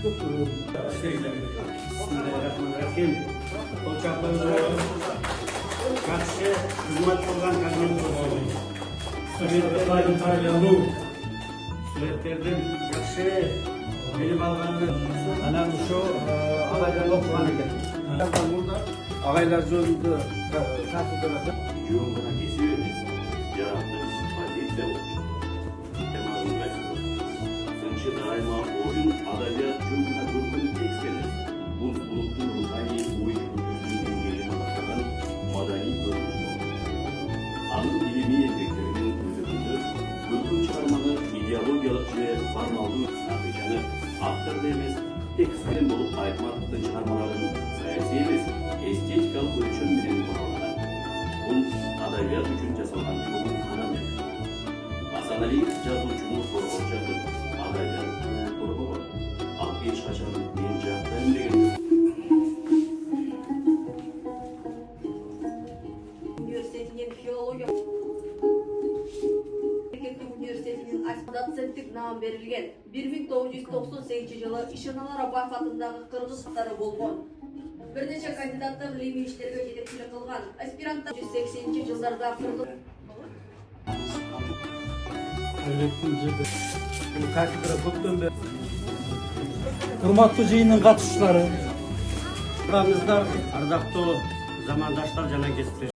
Bismillahirrahmanirrahim. Жақсы қызмет қылған коммент болсын. Суреттерден жақсы білім алғанды ана ұшы ағайлар оқыған екен. Ағайлар жөнінде кафедрада жөн ғана кесіп емес, жаратылыс позиция болып шықты. Теманың мәселесі. Сыншы дайыма ойын адабият жөн ғана көрген текст емес. Бұл бұлықтың рухани ой жүргізудің деңгейіне бастаған madani görmüş oldu. Anın ilmi hendeklerinin özünde bölgün çıkarmanı ideologiyalıq ve formallı natijani avtorda emas, tekstlerin bolup aytmakta çıkarmaların sayasi emas, estetikалық ölçüm bilen bağlanan. Бұл adabiyat üçün жасалған çoğun qadam edi. Hasan Aliyev жазуучуну коргоп жатып, adabiyat коргобот. Ал ешқашан мен жақтаймын деген. Üniversitesinin filologiya Üniversitesinin doçentlik namı verilgen 1998 жылы Ишаналы Рабаев атындағы Кыргыз хаттары болгон. Bir neçe kandidattар илимий иштерге жетекчилик кылган. Аспиранттар 180 жылдарда Кыргыз кафедра көптен бері Hurmatlı жыйындын катышуучулары, ардактуу замандаштар жана кесиптеш.